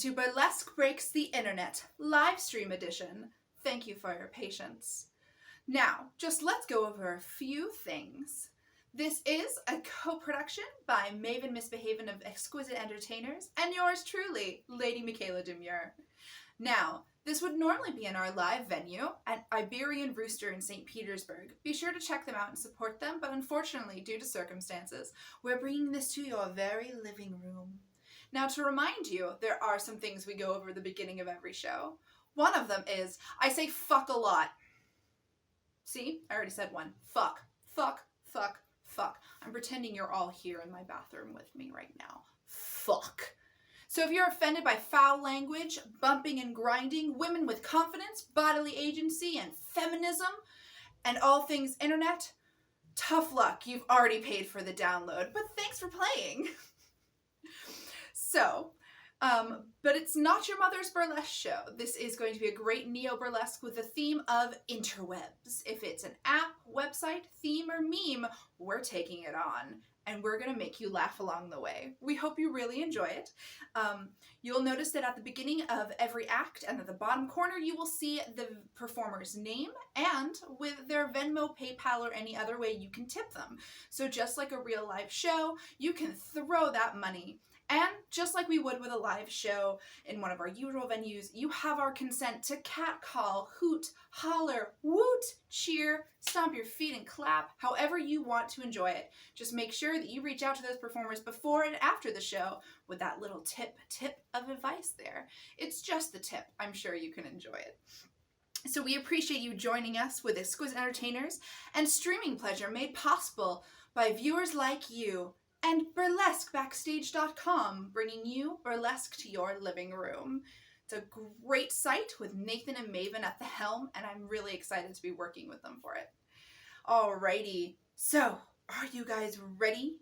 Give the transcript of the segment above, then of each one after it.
to Burlesque Breaks the Internet, live stream edition. Thank you for your patience. Now, just let's go over a few things. This is a co-production by Maven Misbehavin' of Exquisite Entertainers and yours truly, Lady Michaela Demure. Now, this would normally be in our live venue at Iberian Rooster in St. Petersburg. Be sure to check them out and support them, but unfortunately, due to circumstances, we're bringing this to your very living room. Now, to remind you, there are some things we go over at the beginning of every show. One of them is, I say fuck a lot. See? I already said one. Fuck. Fuck. Fuck. Fuck. I'm pretending you're all here in my bathroom with me right now. Fuck. So if you're offended by foul language, bumping and grinding, women with confidence, bodily agency, and feminism, and all things internet, tough luck. You've already paid for the download, but thanks for playing. So, but it's not your mother's burlesque show. This is going to be a great neo-burlesque with a theme of interwebs. If it's an app, website, theme, or meme, we're taking it on. And we're going to make you laugh along the way. We hope you really enjoy it. You'll notice that at the beginning of every act and at the bottom corner, you will see the performer's name and with their Venmo, PayPal, or any other way you can tip them. So just like a real live show, you can throw that money. And just like we would with a live show in one of our usual venues, you have our consent to catcall, hoot, holler, woot, cheer, stomp your feet and clap, however you want to enjoy it. Just make sure that you reach out to those performers before and after the show with that little tip of advice there. It's just the tip. I'm sure you can enjoy it. So we appreciate you joining us with Exquisite Entertainers and streaming pleasure made possible by viewers like you and burlesquebackstage.com, bringing you burlesque to your living room. It's a great site with Nathan and Maven at the helm, and I'm really excited to be working with them for it. Alrighty, so are you guys ready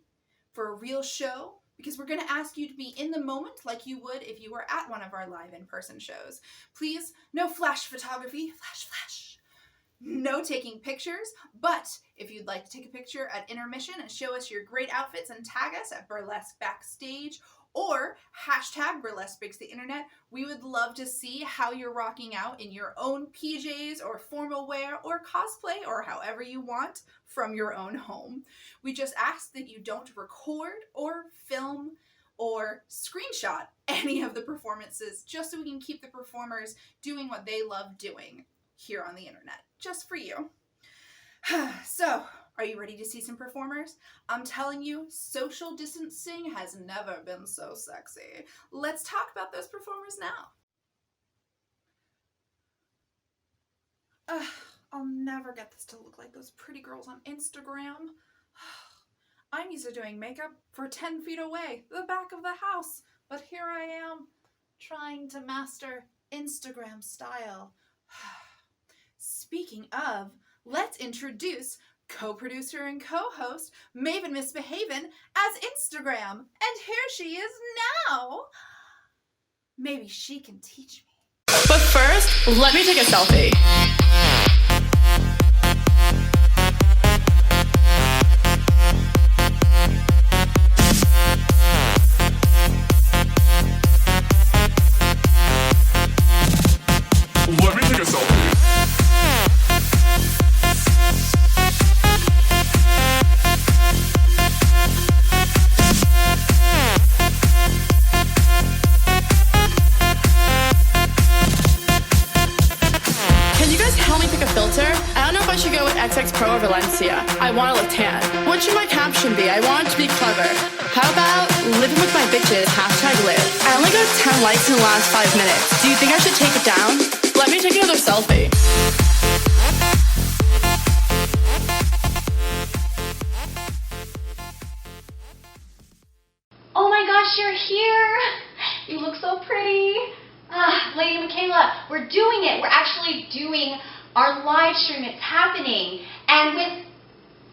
for a real show? Because we're going to ask you to be in the moment like you would if you were at one of our live in-person shows. Please, no flash photography, flash. No taking pictures, but if you'd like to take a picture at intermission and show us your great outfits and tag us at Burlesque Backstage or hashtag Burlesque Breaks the Internet, we would love to see how you're rocking out in your own PJs or formal wear or cosplay or however you want from your own home. We just ask that you don't record or film or screenshot any of the performances just so we can keep the performers doing what they love doing here on the internet, just for you. So, are you ready to see some performers? I'm telling you, social distancing has never been so sexy. Let's talk about those performers now. I'll never get this to look like those pretty girls on Instagram. I'm used to doing makeup for 10 feet away, the back of the house, but here I am, trying to master Instagram style. Speaking of, let's introduce co-producer and co-host Maven Misbehavin' as Instagram. And here she is now. Maybe she can teach me. But first, let me take a selfie. Let me take a selfie. Can you guys help me pick a filter? I don't know if I should go with XX Pro or Valencia. I want to look tan. What should my caption be? I want it to be clever. How about living with my bitches, hashtag live. I only got 10 likes in the last 5 minutes. Do you think I should take it down? Let me take another selfie. Oh my gosh, you're here! You look so pretty. Lady Michaela, we're doing it. We're actually doing our live stream. It's happening. And with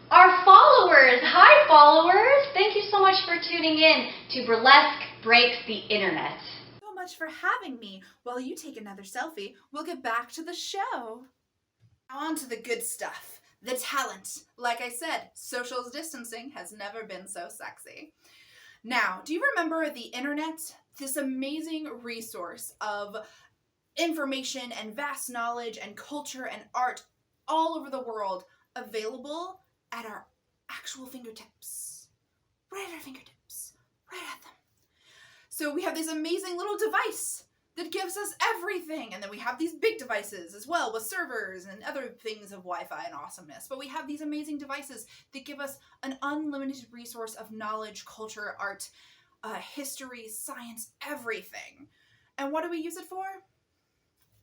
our followers. Hi, followers. Thank you so much for tuning in to Burlesque Breaks the Internet. So much for having me. While you take another selfie, we'll get back to the show. Now on to the good stuff. The talent. Like I said, social distancing has never been so sexy. Now, do you remember the internet this amazing resource of information and vast knowledge and culture and art all over the world available at our actual fingertips. Right at our fingertips. Right at them. So we have this amazing little device that gives us everything. And then we have these big devices as well with servers and other things of Wi-Fi and awesomeness. But we have these amazing devices that give us an unlimited resource of knowledge, culture, art, history, science, everything. And what do we use it for?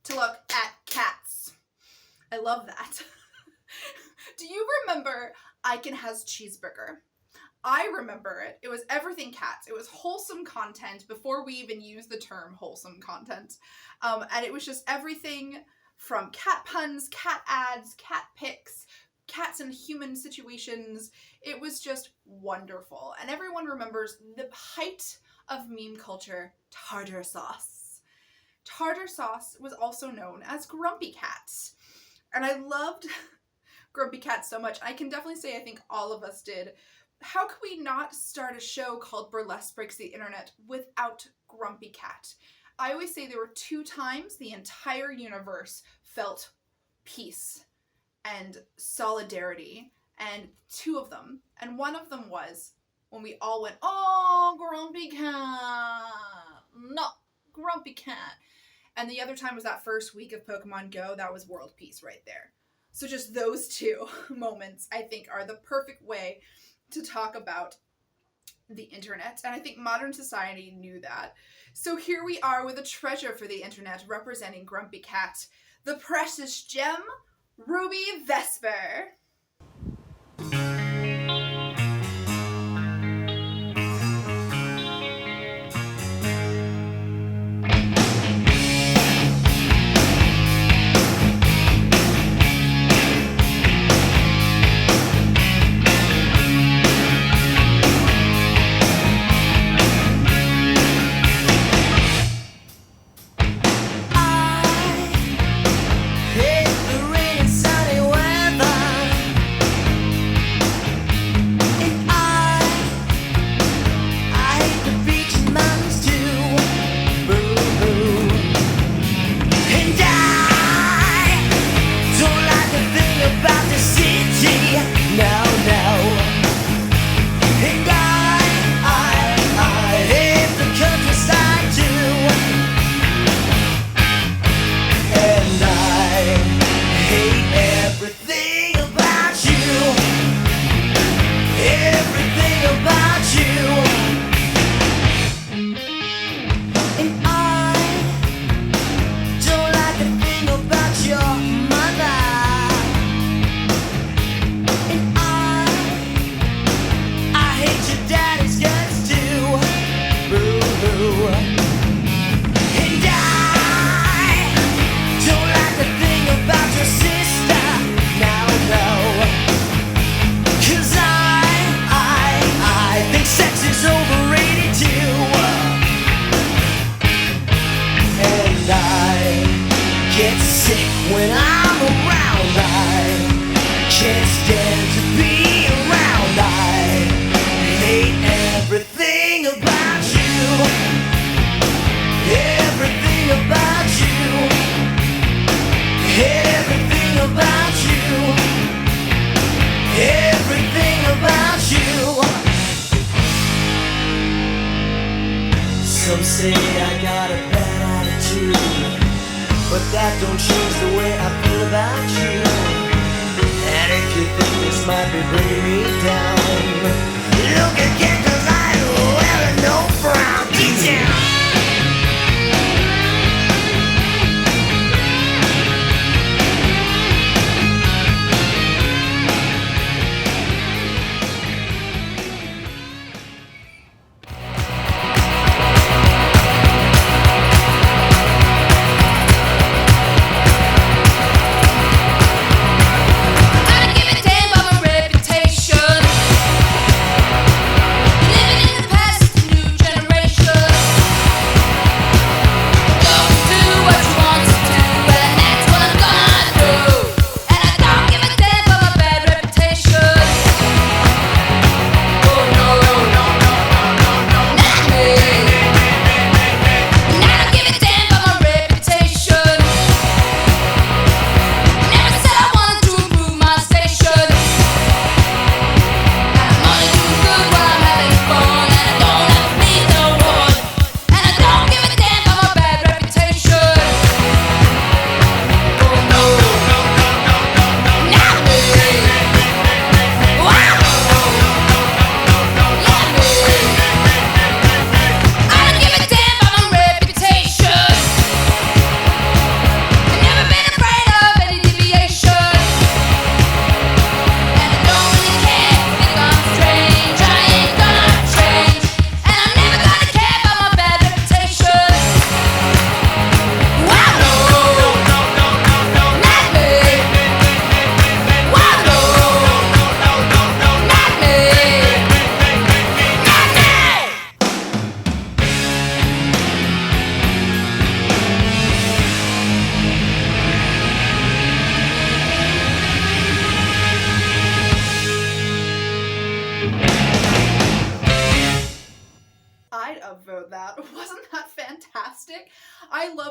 To look at cats. I love that. Do you remember Icon Has Cheeseburger? I remember it. It was everything cats. It was wholesome content before we even used the term wholesome content. And it was just everything from cat puns, cat ads, cat pics, cats in human situations. It was just wonderful. And everyone remembers the height of meme culture, tartar sauce. Tartar sauce was also known as Grumpy Cat. And I loved Grumpy Cat so much. I can definitely say I think all of us did. How could we not start a show called Burlesque Breaks the Internet without Grumpy Cat? I always say there were 2 times the entire universe felt peace and solidarity, and 2 of them, and one of them was when we all went, oh, Grumpy Cat, no, Grumpy Cat. And the other time was that first week of Pokemon Go. That was world peace right there. So just those 2 moments, I think, are the perfect way to talk about the internet. And I think modern society knew that. So here we are with a treasure for the internet representing Grumpy Cat, the precious gem, Ruby Vesper. When I'm around, I can't stand to be around. I hate everything about you. Everything about you. Everything about you. Everything about you. Some say I got a bad attitude, but that don't change the way I feel about you. And if you think this might be bringing me down, look again, 'cause I wear no brown. Get down.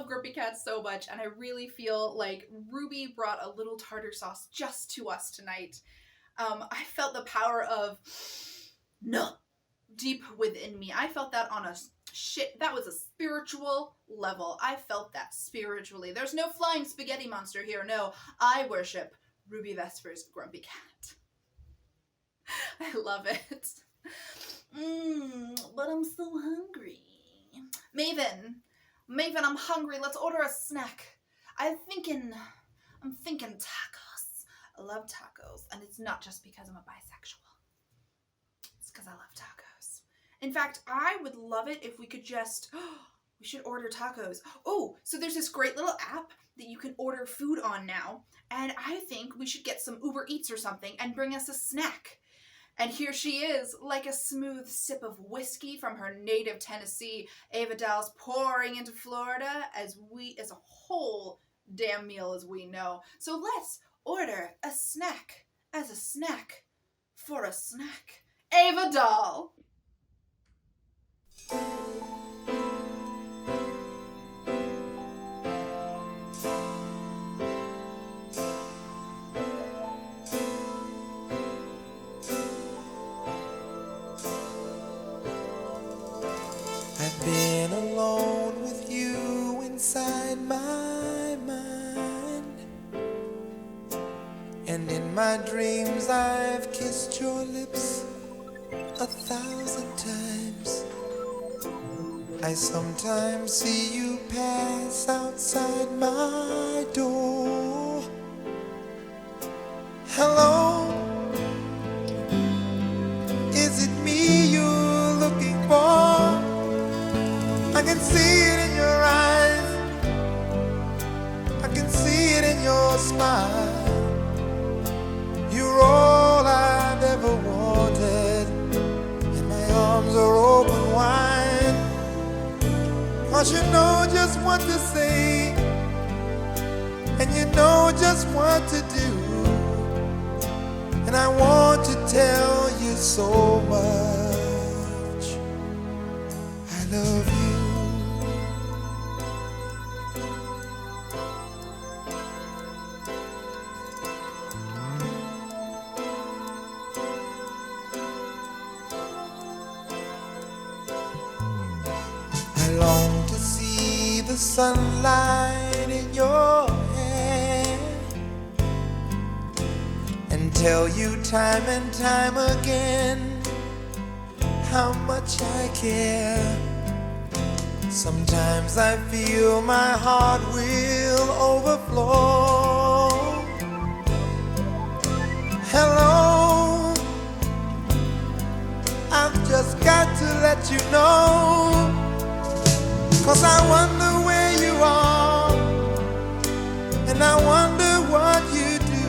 Grumpy Cat so much, and I really feel like Ruby brought a little tartar sauce just to us tonight. I felt the power of no deep within me. I felt that on a that was a spiritual level. I felt that spiritually. There's no flying spaghetti monster here. No, I worship Ruby Vesper's Grumpy Cat. I love it. But I'm so hungry. Maven, I'm hungry. Let's order a snack. I'm thinking tacos. I love tacos, and it's not just because I'm a bisexual. It's because I love tacos. In fact, I would love it if we could just, we should order tacos. Oh, so there's this great little app that you can order food on now, and I think we should get some Uber Eats or something and bring us a snack. And here she is, like a smooth sip of whiskey from her native Tennessee. Ava Dow's pouring into Florida as a whole damn meal as we know. So let's order a snack as a snack for a snack. Ava Doll. I've been alone with you inside my mind, and in my dreams I've kissed your lips 1,000 times. I sometimes see you pass outside my door. Hello, is it me you're looking for? I can see it in your eyes, I can see it in your smile. You're all I've ever wanted, and my arms are open wide. 'Cause you know just what to say, and you know just what to do, and I want to tell you so much. I love you. I long to see the sunlight in your hair and tell you time and time again how much I care. Sometimes I feel my heart will overflow. Hello, I've just got to let you know, 'cause I wonder where you are, and I wonder what you do.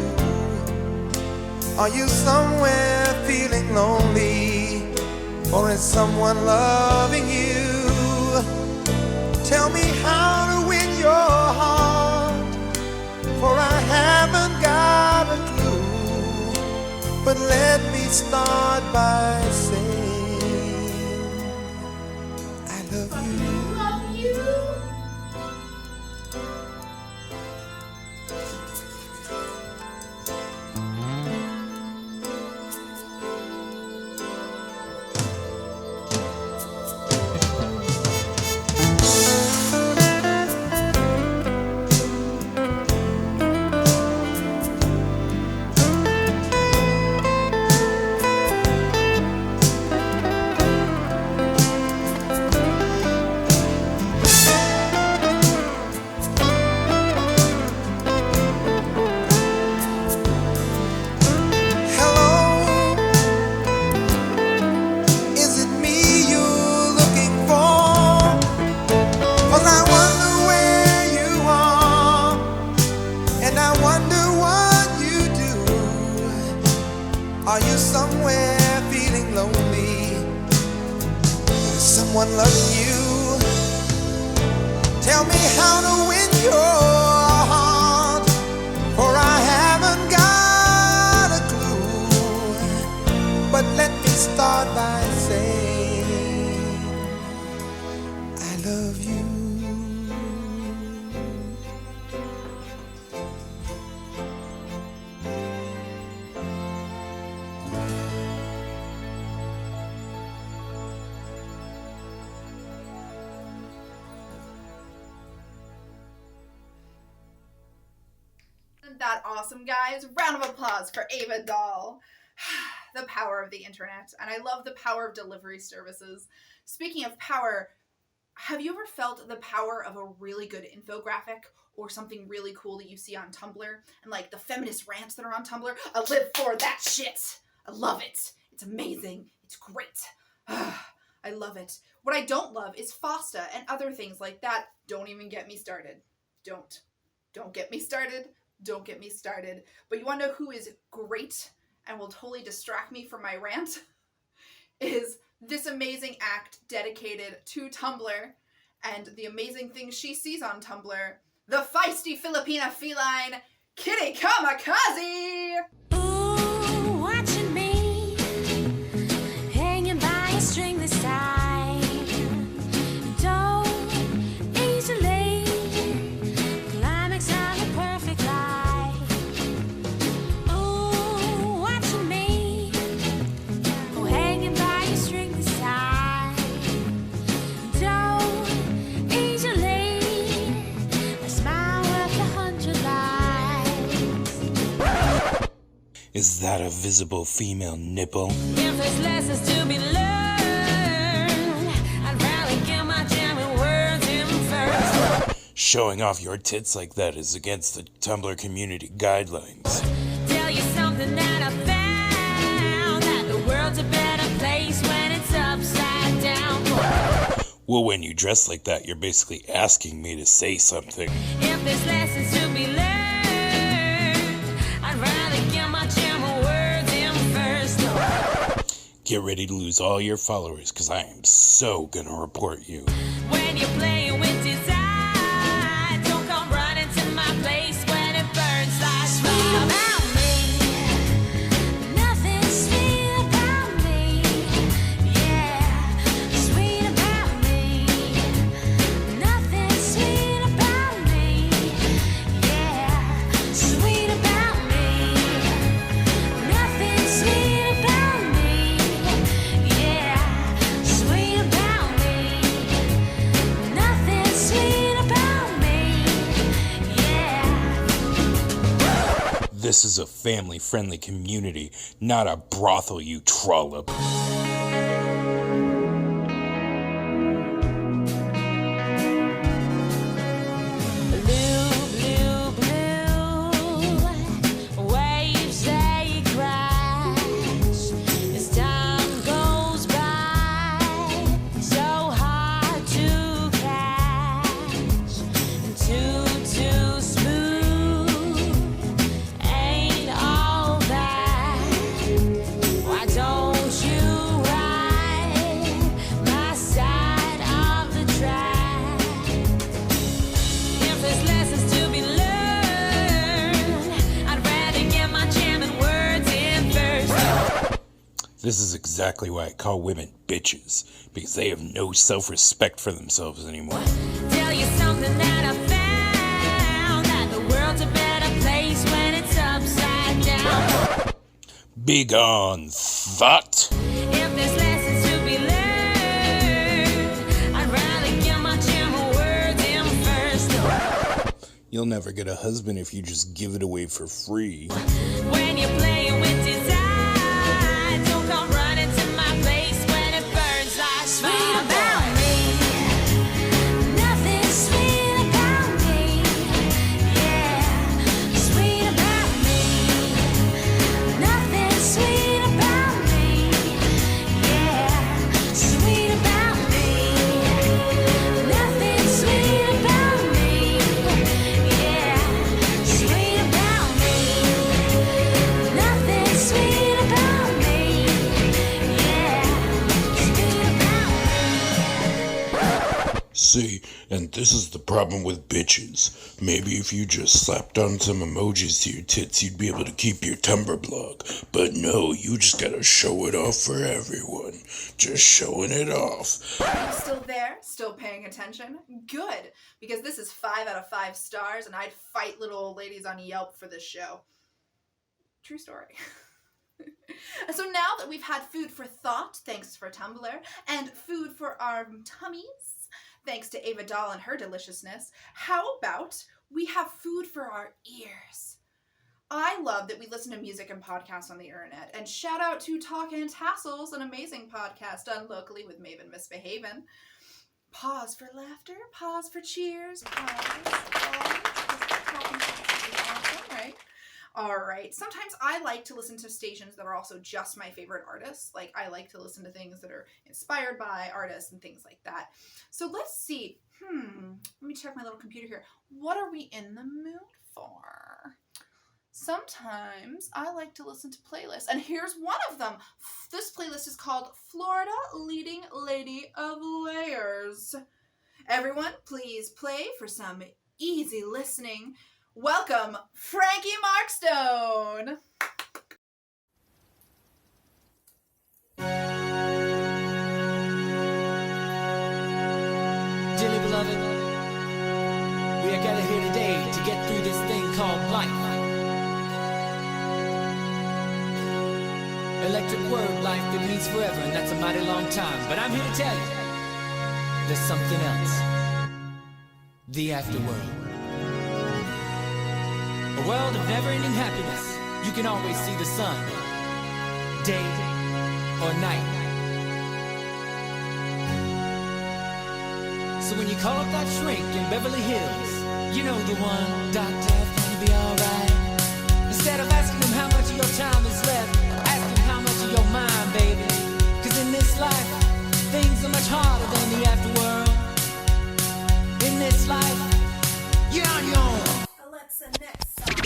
Are you somewhere feeling lonely, or is someone loving you? Tell me how to win your heart, for I haven't got a clue. But let me start by saying I love you. that awesome, guys? Round of applause for Ava Dahl. The power of the internet. And I love the power of delivery services. Speaking of power, have you ever felt the power of a really good infographic or something really cool that you see on Tumblr? And like the feminist rants that are on Tumblr? I live for that shit. I love it. It's amazing. It's great. I love it. What I don't love is FOSTA and other things like that. Don't even get me started. Don't get me started. Don't get me started. But you want to know who is great and will totally distract me from my rant? Is this amazing act dedicated to Tumblr and the amazing things she sees on Tumblr, the feisty Filipina feline, Kitty Kamikaze! Ooh, watching me, hanging by a string this time. Don't easily climax on a perfect life. Ooh, watching me, oh, hanging by a string this time. Don't easily, a smile worth 100 lives. Is that a visible female nipple? If there's lessons to be learned, I'd rather get my jamming words in first. Showing off your tits like that is against the Tumblr community guidelines. Tell you something that I found, that the world's a better place when it's upside down. Well, when you dress like that, you're basically asking me to say something. If there's lessons to be learned, I'd rather get my jamming words in first. Get ready to lose all your followers, because I am so gonna report you. When you're playing with desire, don't come running to my place when it burns like fire. About me, nothing sweet about me, yeah. Sweet about me, nothing sweet about me, yeah. Sweet about me, nothing sweet about me, yeah. Sweet about me, nothing sweet about me, yeah. This is a family-friendly community, not a brothel, you trollop. Blue, blue, blue, waves they crash as time goes by, so hard to catch, and too smooth, ain't all that. Why don't you ride my side of the track? If there's lessons to be learned, I'd rather get my jamming words in first. This is exactly why I call women bitches, because they have no self-respect for themselves anymore. Tell you something that I found, that the world's a better place when it's upside down. Begone, thought! If there's lessons to be learned, I'd rather get my jamming words in first. You'll never get a husband if you just give it away for free. When you're playing with desire, don't come running to my place when it burns like sweet about me. Nothing sweet about me, yeah. Sweet about me. Nothing sweet about me, yeah. Sweet about me. Nothing sweet about me, yeah. Sweet about me. Nothing sweet about me, yeah. Sweet about me. See, and this is the problem with bitches. Maybe if you just slapped on some emojis to your tits, you'd be able to keep your Tumblr blog. But no, you just gotta show it off for everyone. Just showing it off. Are you still there? Still paying attention? Good, because this is 5 out of 5 stars, and I'd fight little old ladies on Yelp for this show. True story. And so now that we've had food for thought, thanks for Tumblr, and food for our tummies, thanks to Ava Dahl and her deliciousness, how about we have food for our ears? I love that we listen to music and podcasts on the internet. And shout out to Talk and Tassels, an amazing podcast done locally with Maven Misbehavin'. Pause for laughter, pause for cheers, pause. Awesome, right? All right. Sometimes I like to listen to stations that are also just my favorite artists. Like I like to listen to things that are inspired by artists and things like that. So let's see. Let me check my little computer here. What are we in the mood for? Sometimes I like to listen to playlists, and here's one of them. This playlist is called Florida Leading Lady of Layers. Everyone, please play for some easy listening. Welcome, Frankie Markstone. Dearly beloved, we are gathered here today to get through this thing called life. Electric word life that means forever, and that's a mighty long time. But I'm here to tell you, there's something else. The afterworld. A world of never-ending happiness. You can always see the sun, day or night. So when you call up that shrink in Beverly Hills, you know the one, doctor, gonna be alright. Instead of asking him how much of your time is left, ask him how much of your mind, baby. Cause in this life, things are much harder than the afterworld. In this life, you're on your own. Alexa, next song.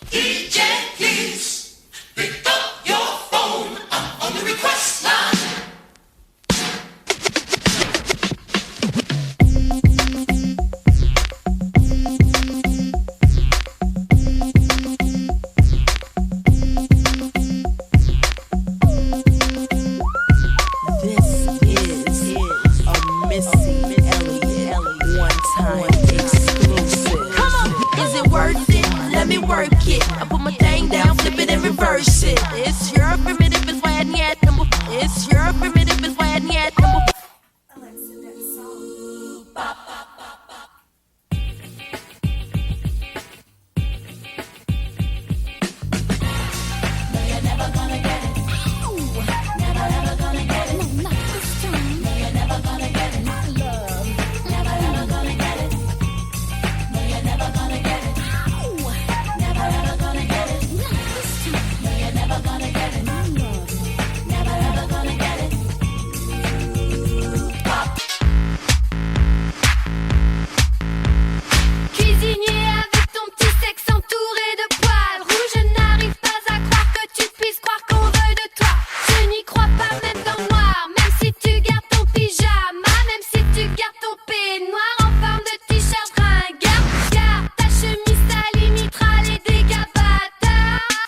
DJ, please pick up your phone. I'm on the request line. It's your primitive is why I need number. It's your primitive is why I need number. Alexa, next song. No, you're never gonna get it. Never ever gonna get it. No, not this time. No, you're never gonna get it. Not love. Never ever gonna get it. No, you're never gonna get it. Never ever gonna get it. Not this time. No, you're never gonna get it. Not love. Never ever gonna get it. Cuisinier avec ton petit sexe entouré de poils rouges, je n'arrive pas à croire que tu puisses croire qu'on veuille de toi. Je n'y crois pas même dans le noir, même si tu gardes ton pyjama, même si tu gardes ton peignoir en forme de t-shirt ringard. Car ta chemise ça limitera les dégâts bâtards.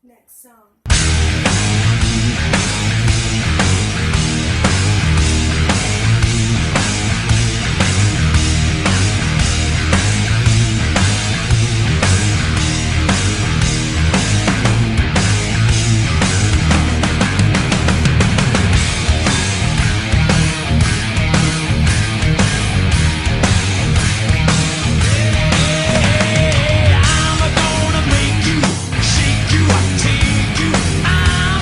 Next song. I'm gonna make you, shake you, take you. I'm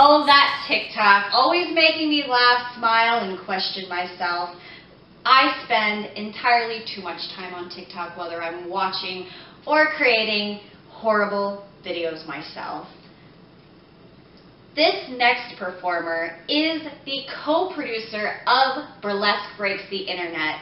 Oh, that TikTok, always making me laugh, smile, and question myself. I spend entirely too much time on TikTok, whether I'm watching or creating horrible videos myself. This next performer is the co-producer of Burlesque Breaks the Internet.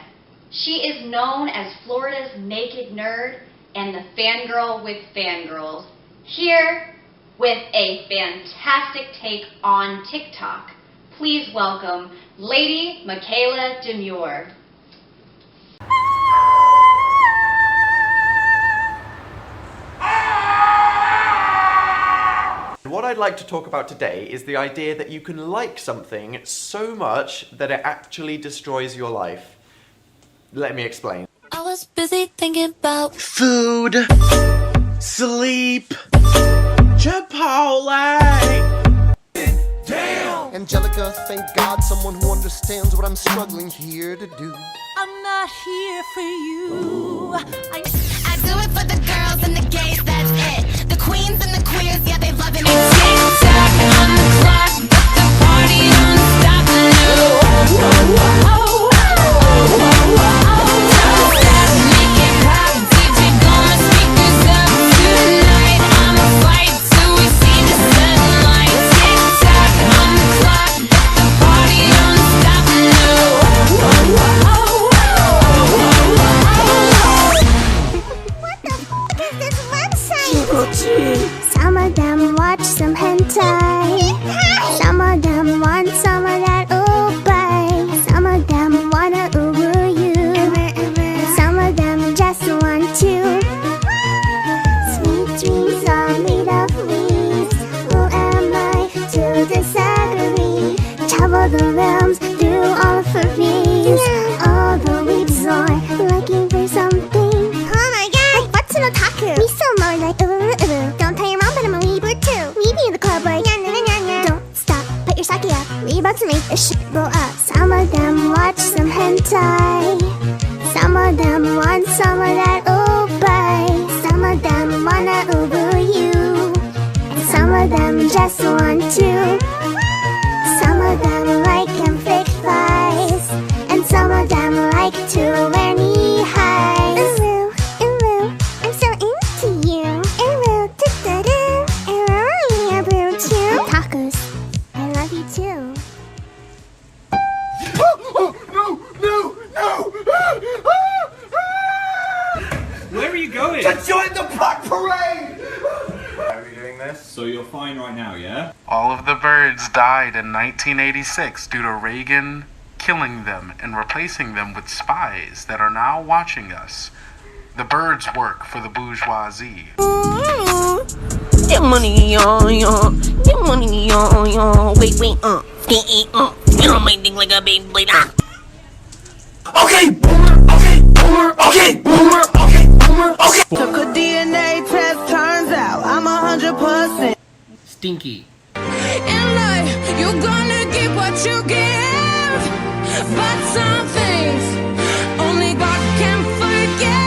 She is known as Florida's Naked Nerd and the Fangirl with Fangirls. Here with a fantastic take on TikTok. Please welcome Lady Michaela Demure. What I'd like to talk about today is the idea that you can like something so much that it actually destroys your life. Let me explain. I was busy thinking about Food, sleep, Chipotle. Damn! Angelica, thank God, someone who understands what I'm struggling here to do. I'm not here for you. I do it for the girls and the gays, that's it. The queens and the queers, yeah, they love it. Tick-tock on the clock, but the party don't stop. Don't stop, make it pop. DJ gonna speakers up tonight. I'ma fight till we see the sunlight. Tick-tock on the clock, but the party don't stop. Some of them watch some hentai. Some of them want some of that oobay. Some of them wanna ubu you. Some of them just want to. Sweet dreams are made of leaves. Who am I to disagree? Travel the realms through all of her bees. All the leaves are looking for something. Oh my god, what's an otaku? Me so more like don't tell your mom, but I'm a weeber too. Meet me in the club like don't stop, put your sake up. We about to make this shit blow up. Some of them watch some hentai. Some of them want some of that oobay. Some of them wanna ubu you. And some of them just want to. Some of them like and fake thighs. And some of them like to wear knee highs. Ooh, ooh, I'm so into you. Ooh, do-do-do. Ooh, yeah, boo, too. Tacos, I love you too. Where are you going? To join the Black Parade! Why are we doing this? So you're fine right now, yeah? All of the birds died in 1986 due to Reagan killing them and replacing them with spies that are now watching us. The birds work for the bourgeoisie. Get money, get money, wait, you don't make things like a baby blade. Okay, boomer, okay, boomer, okay, boomer, okay, boomer, okay. Took a DNA test, turns out I'm 100% Stinky. In life, you're gonna get what you give, but some things only God can forgive.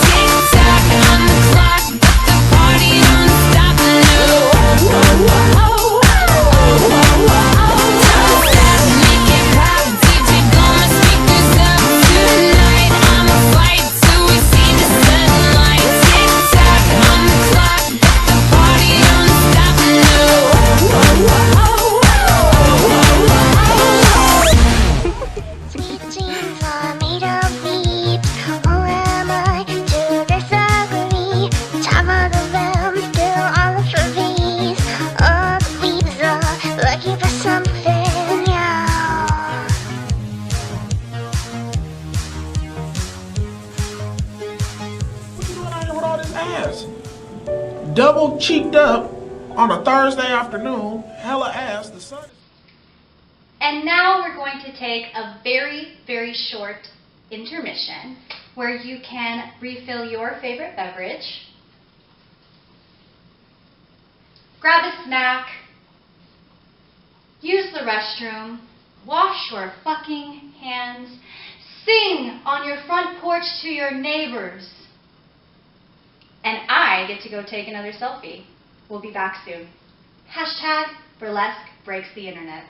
Tick-tock on the clock, but the party don't stop. Don't stop, make it pop. DJ gonna speakers up tonight. I'ma fight till we see the sunlight. Tick-tock on the clock, but the party don't stop. Sweet dreams are made of leaves. Who am I to disagree? Travel the realms through all of her bees. All the leaves are looking for something, yeah. What you doing out here with all this ass? Double cheeked up on a Thursday afternoon, hella ass, the sun. And now we're going to take a very, very short intermission where you can refill your favorite beverage, grab a snack, use the restroom, wash your fucking hands, sing sing on your front porch to your neighbors. And I get to go take another selfie. We'll be back soon. Hashtag Burlesque breaks the internet.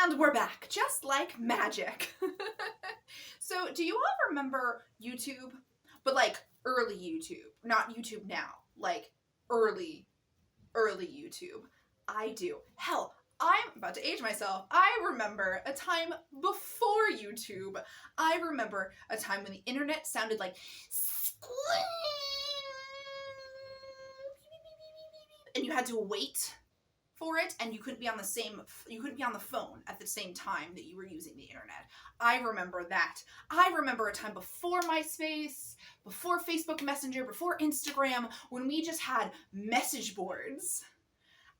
And we're back, just like magic. So, do you all remember YouTube? But like early YouTube, not YouTube now, like early YouTube. I do. Hell, I'm about to age myself. I remember a time before YouTube. I remember a time when the internet sounded like and you had to wait for it, and you couldn't be on the phone at the same time that you were using the internet. I remember that. I remember a time before MySpace, before Facebook Messenger, before Instagram, when we just had message boards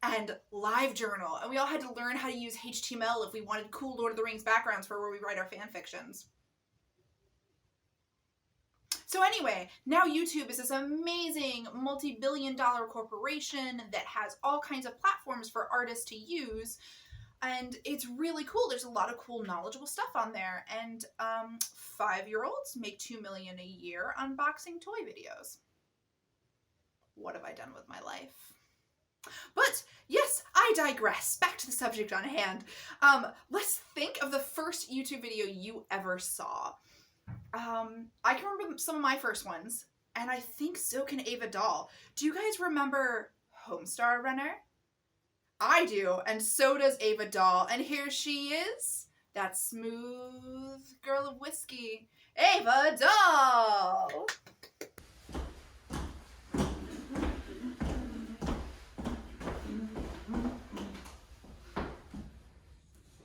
and LiveJournal, and we all had to learn how to use HTML if we wanted cool Lord of the Rings backgrounds for where we write our fan fictions. So anyway, now YouTube is this amazing multi-billion-dollar corporation that has all kinds of platforms for artists to use, and it's really cool. There's a lot of cool, knowledgeable stuff on there, and 5-year-olds make $2 million a year unboxing toy videos. What have I done with my life? But yes, I digress. Back to the subject on hand. Let's think of the first YouTube video you ever saw. I can remember some of my first ones, and I think so can Ava Doll. Do you guys remember Homestar Runner? I do, and so does Ava Doll, and here she is, that smooth girl of whiskey, Ava Doll!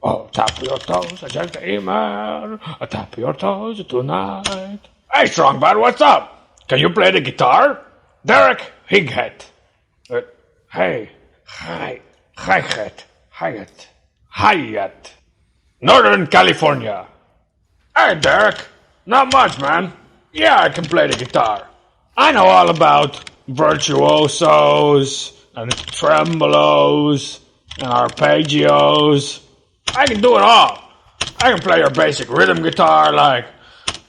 Oh, tap your toes, I checked the email. Tap your toes tonight. Hey, Strongbad, what's up? Can you play the guitar? Derek Highead. Hey, Hyatt. Northern California. Hey, Derek. Not much, man. Yeah, I can play the guitar. I know all about virtuosos and tremolos and arpeggios. I can do it all. I can play your basic rhythm guitar like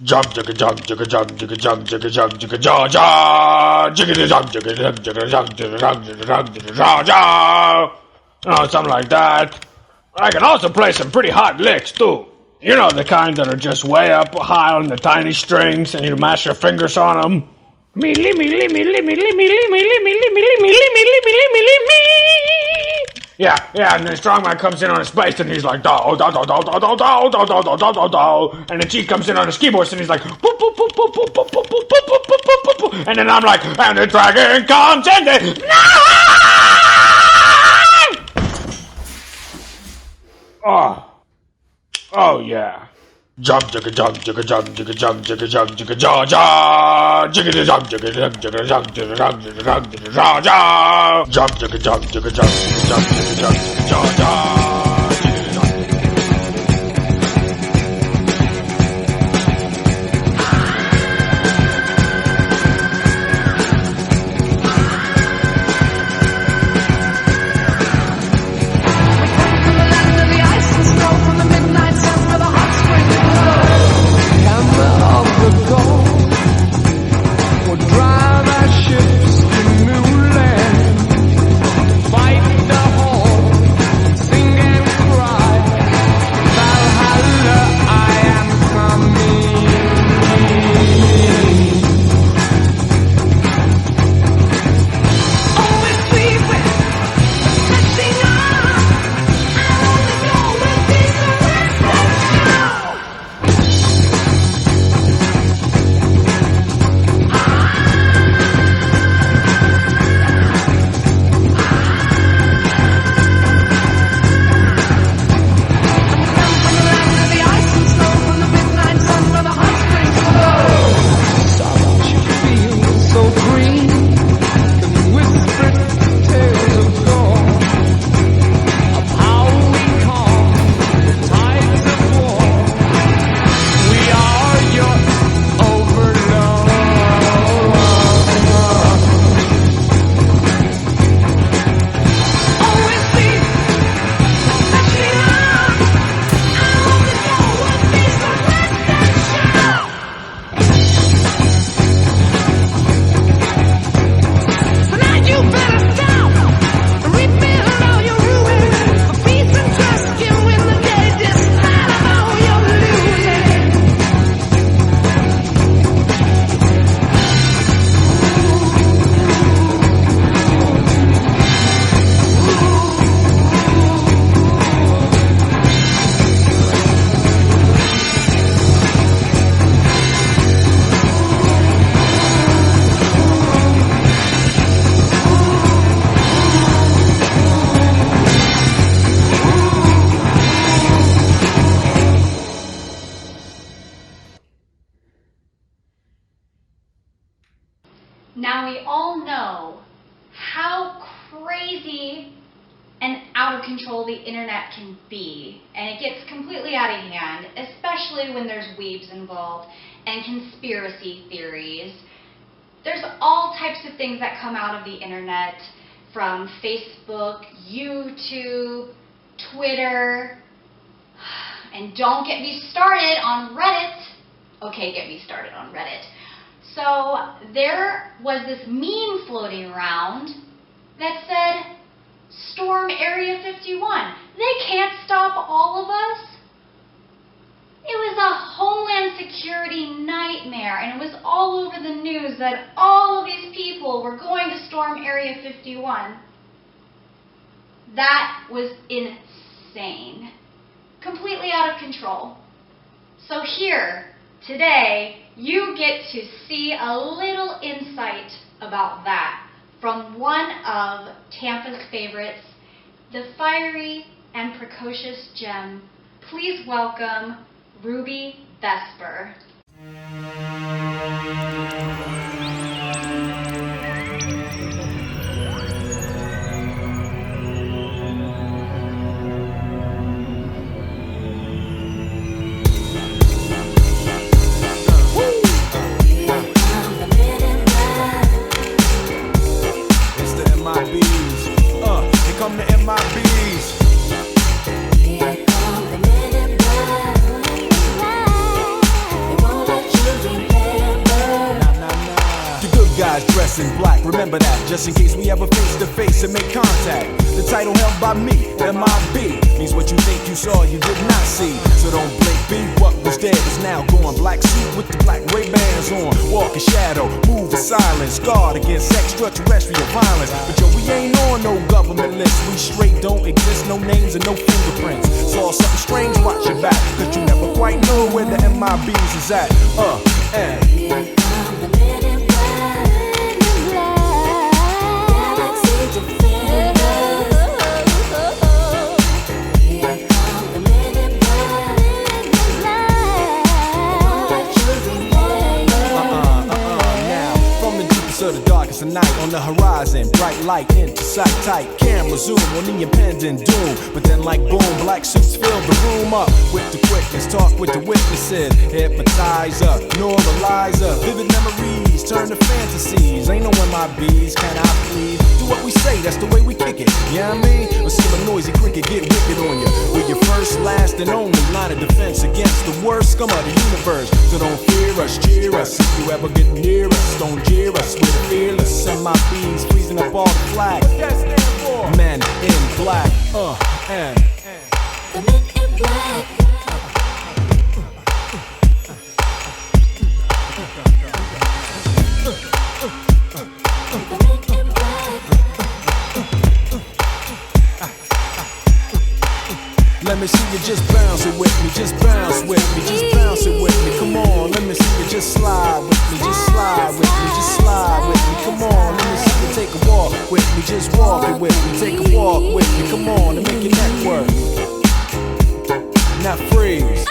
jug jugga jug jugga jug jugga jug jugga jug jugga jaw jaw jigga jug jugga jug jugga jug jugga jug jugga jug jugga jaw jaw. You know, something like that. I can also play some pretty hot licks too. You know, the kind that are just way up high on the tiny strings and you mash your fingers on them. Me me me me me me me me me me me me me. Yeah, and then Strongman comes in on his bass and he's like do do do do do do do do do do do do, and then G comes in on his keyboards and he's like boop boop boop boop boop boop boop boop boop boop boop, and then I'm like, and the dragon comes and then oh yeah. Jug jugga jug jugga jug jugga jug jugga jug jugga jaw jaw jigga jug jugga jug jugga jug jugga jug jugga jug jugga jaw jaw jug jugga jug jugga jug jugga jug jugga jug jaw jaw. Fight the whole thing. crazy and out of control the internet can be. And it gets completely out of hand, especially when there's weebs involved and conspiracy theories. There's all types of things that come out of the internet, from Facebook, YouTube, Twitter, and don't get me started on Reddit. Okay, get me started on Reddit. So there was this meme floating around that said, "Storm Area 51. They can't stop all of us." It was a Homeland Security nightmare, and it was all over the news that all of these people were going to storm Area 51. That was insane. Completely out of control. So here, today, you get to see a little insight about that from one of Tampa's favorites, the fiery and precocious gem. Please welcome Ruby Vesper. Come to MIBs. The good guys dress in black, remember that, just in case we ever face to face and make contact. The title held by me, MIB, means what you think you saw, you did not see. So don't blink, be what was dead is now gone. Black suit with the black Ray-Bans on, walk in shadow, move in silence, guard against extraterrestrial violence. But yo, we ain't on no government list, we straight don't exist, no names and no fingerprints. Saw something strange, watch your back, cause you never quite know where the MIBs is at. And of the darkest of night on the horizon, bright light into sight, tight camera zoom on the impending doom. But then like boom, black suits fill the room up with the quickness, talk with the witnesses, hypnotizer, neuralizer, vivid memories turn to fantasies. Ain't no MIBs, can I please? Do what we say, that's the way we kick it, you know what I mean? Or see a noisy cricket get wicked on you. We're your first, last, and only line of defense against the worst scum of the universe. So don't fear us, cheer us. If you ever get near us, don't jeer us. We're the fearless MIBs, freezing up all the flag. What that stand for? Men in black, and the men in black. Let me see you just bounce it with me, just bounce with me, just bounce it with me. Come on, let me see you just slide with me, just slide with me, just slide with me. Come on, let me see you take a walk with me, just walk it with me, take a walk with me. Come on, and make your neck work. Now freeze.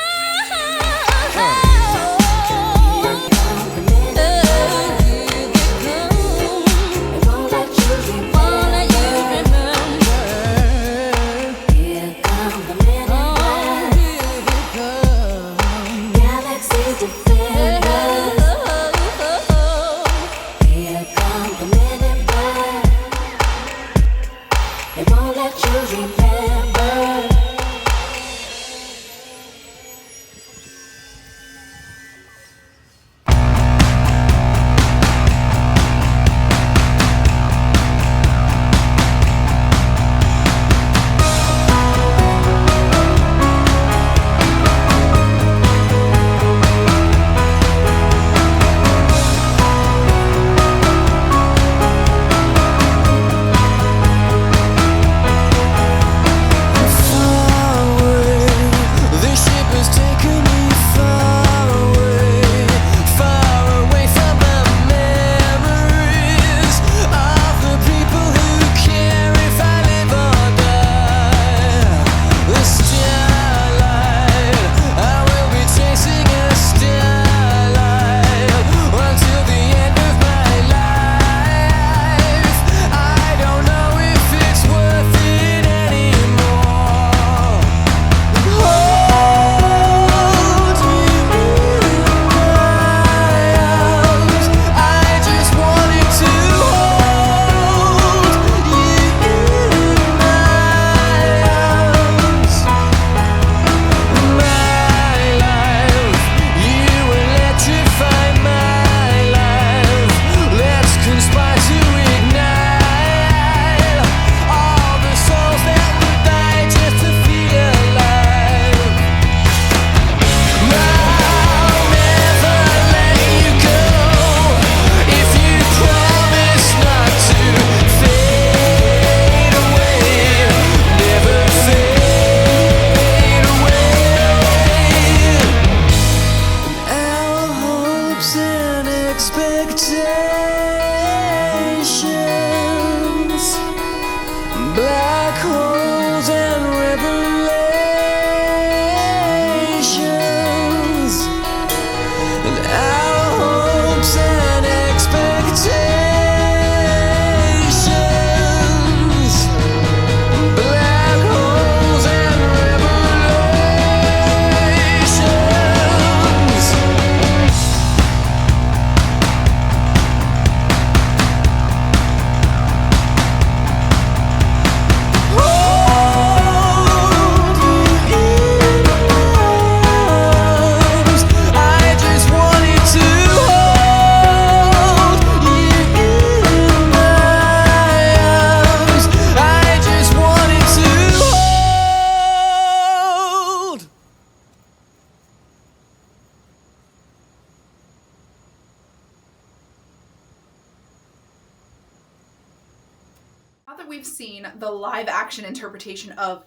seen the live action interpretation of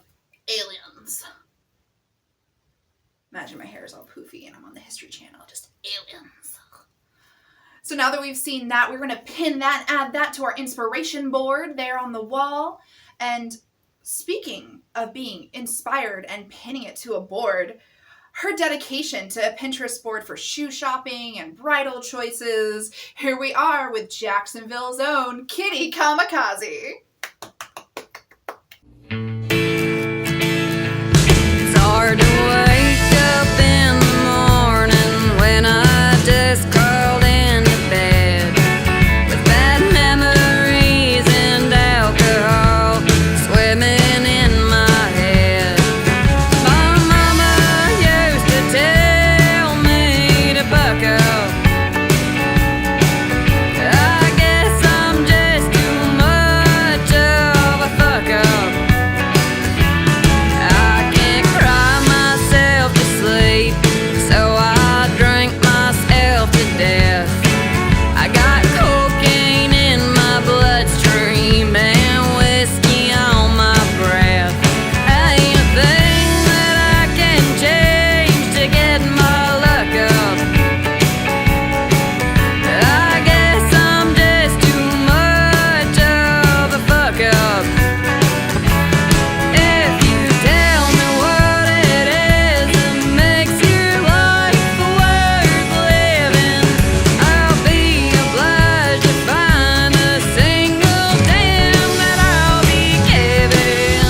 Aliens. Imagine my hair is all poofy and I'm on the History Channel, just aliens. So now that we've seen that, we're going to pin that, add that to our inspiration board there on the wall. And speaking of being inspired and pinning it to a board, her dedication to a Pinterest board for shoe shopping and bridal choices. Here we are with Jacksonville's own Kitty Kamikaze. It's hard to wake up in the morning when I just crawled into bed with bad memories and alcohol swimming in my head. My mama used to tell me to buck up. I guess I'm just too much of a fuck up. I can't cry myself to sleep, so I drink myself to death. I got cocaine in my bloodstream and whiskey on my breath. Ain't a thing that I can change to get my luck up. I guess I'm just too much of a fuck up. If you tell me what it is that makes your life worth living, I'll be obliged to find a single damn that I'll be giving.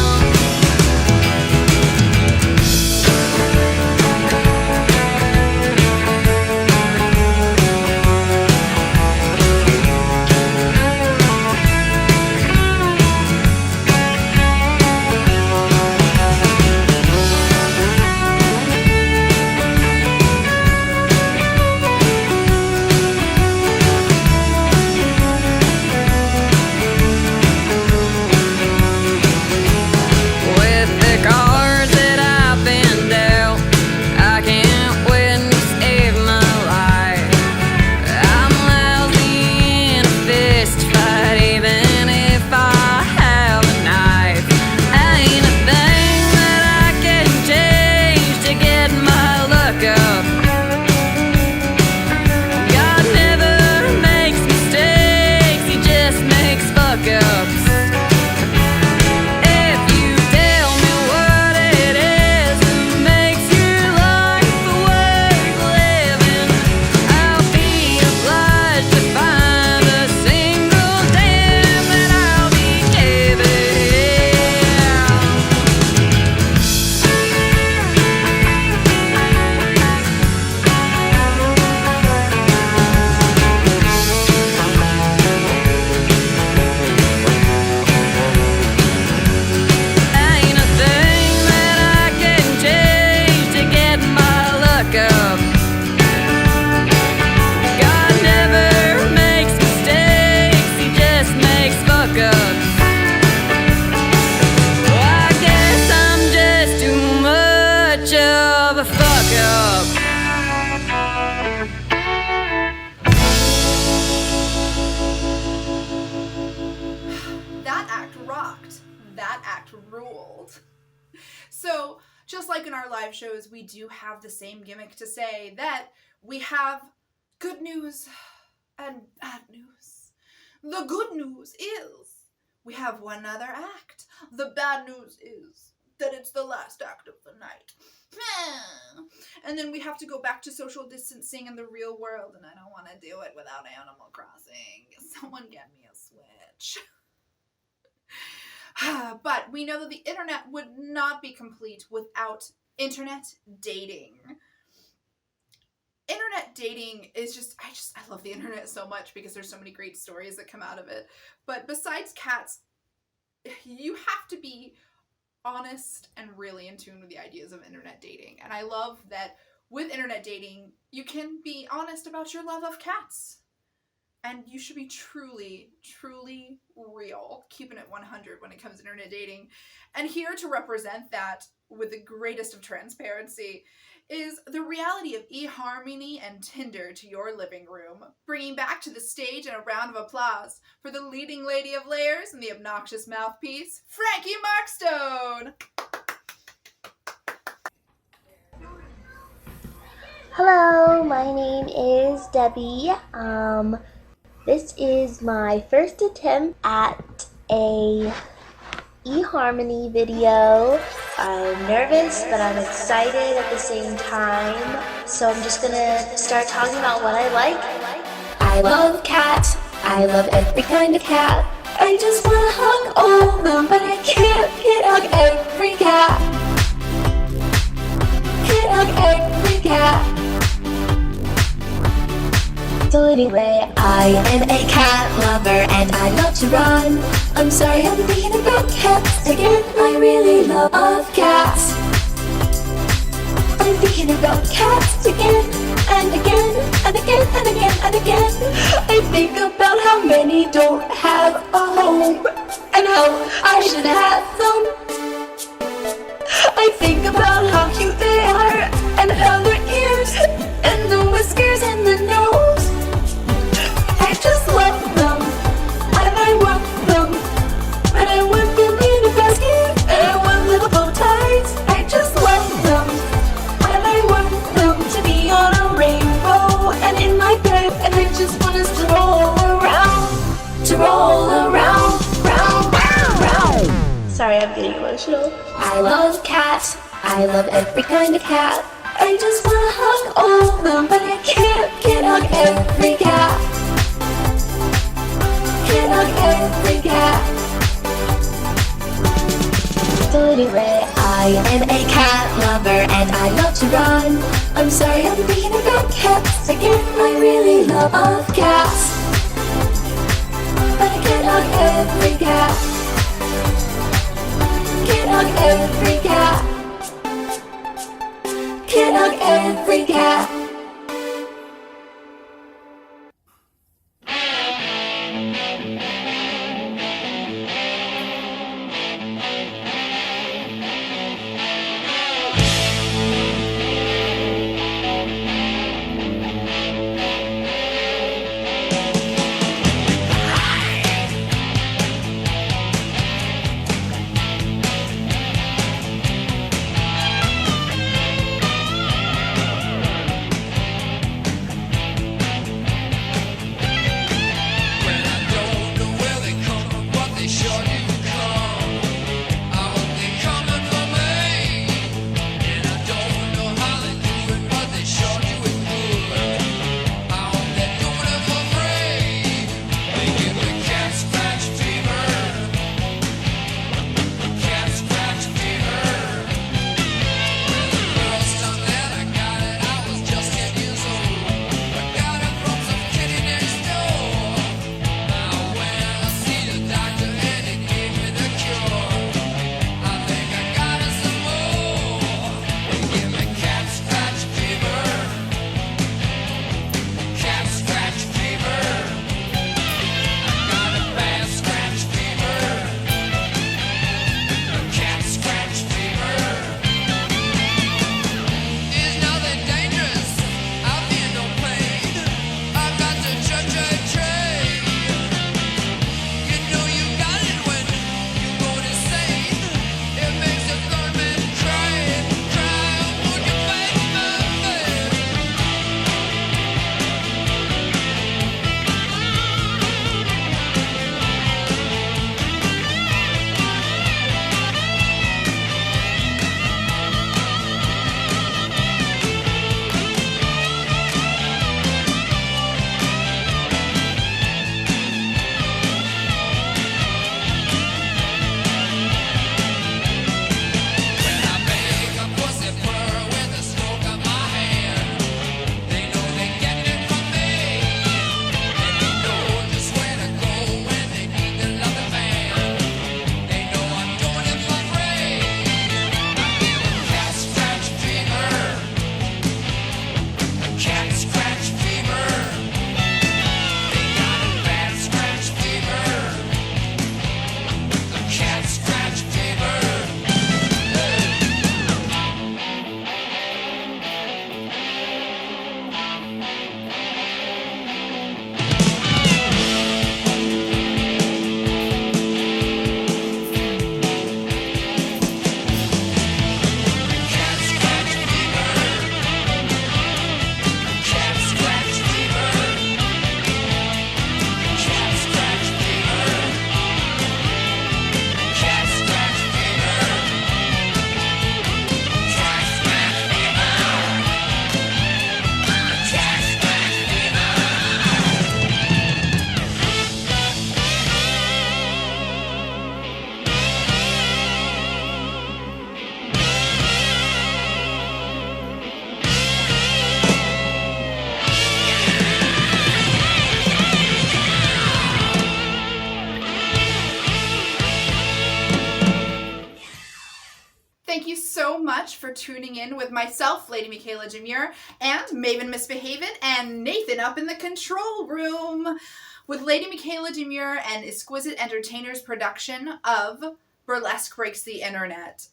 With the cards that I've been dealt, I can't win to save my life. I'm lousy in a fist fight, even if I have a knife. Ain't a thing that I can change to get my luck up. God never makes mistakes, he just makes fuck ups. If you tell me what it is that makes your life worth living, I'll be obliged to find a single damn that I'll be giving. Ain't a thing that I can change to get my luck up. God never makes mistakes, he just makes fuck ups. I guess I'm just too much of a fuck up. That act rocked. That act ruled. So, just like in our live shows, we do have the same gimmick to say that we have good news and bad news. The good news is we have one other act. The bad news is that it's the last act of the night. And then we have to go back to social distancing in the real world, and I don't want to do it without Animal Crossing. Someone get me a Switch. But we know that the internet would not be complete without internet dating. Internet dating is just I love the internet so much because there's so many great stories that come out of it. But besides cats, you have to be honest and really in tune with the ideas of internet dating. And I love that with internet dating, you can be honest about your love of cats. And you should be truly, truly real, keeping it 100 when it comes to internet dating. And here to represent that with the greatest of transparency is the reality of eHarmony and Tinder to your living room, bringing back to the stage and a round of applause for the leading lady of layers and the obnoxious mouthpiece, Frankie Markstone! Hello, my name is Debbie. This is my first attempt at a eHarmony video. I'm nervous, but I'm excited at the same time. So I'm just gonna start talking about what I like. I love cats. I love every kind of cat. I just wanna hug all of them, but I can't hug every cat. Can't hug every cat. So anyway, I am a cat lover and I love to run. I'm sorry, I'm thinking about cats again. I really love cats. I'm thinking about cats again and again and again and again and again. I think about how many don't have a home and how I should have them. I think about how cute they are and how their ears and the whiskers and the nose. I just love them, and I want them, and I want them in a basket, and I want little bow ties. I just love them, and I want them to be on a rainbow, and in my bed, and I just want us to roll around, round, round. Sorry, I'm getting emotional. I love cats, I love every kind of cat. I just wanna hug all of them, but I can't hug every cat. Can't hug every cat. So anyway, I am a cat lover and I love to run. I'm sorry, I'm thinking about cats again. I really love cats, but I can't hug every cat. Can't hug every cat. Can't hug every cat. Thank you so much for tuning in with myself, Lady Michaela Demure, and Maven Misbehavin', and Nathan up in the control room with Lady Michaela Demure and Exquisite Entertainers production of Burlesque Breaks the Internet,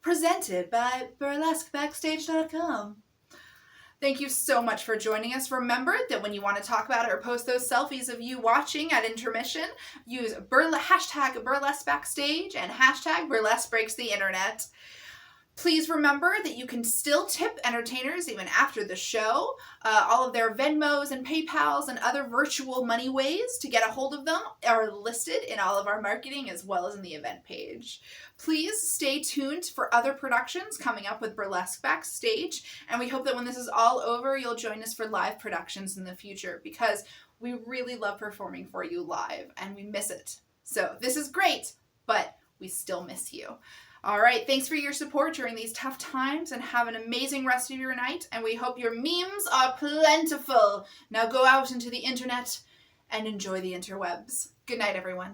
presented by burlesquebackstage.com. Thank you so much for joining us. Remember that when you want to talk about it or post those selfies of you watching at intermission, use hashtag Burlesque Backstage and hashtag Burlesque Breaks the Internet. Please remember that you can still tip entertainers even after the show. All of their Venmos and PayPals and other virtual money ways to get a hold of them are listed in all of our marketing as well as in the event page. Please stay tuned for other productions coming up with Burlesque Backstage, and we hope that when this is all over, you'll join us for live productions in the future, because we really love performing for you live and we miss it. So this is great, but we still miss you. All right, thanks for your support during these tough times, and have an amazing rest of your night, and we hope your memes are plentiful. Now go out into the internet and enjoy the interwebs. Good night, everyone.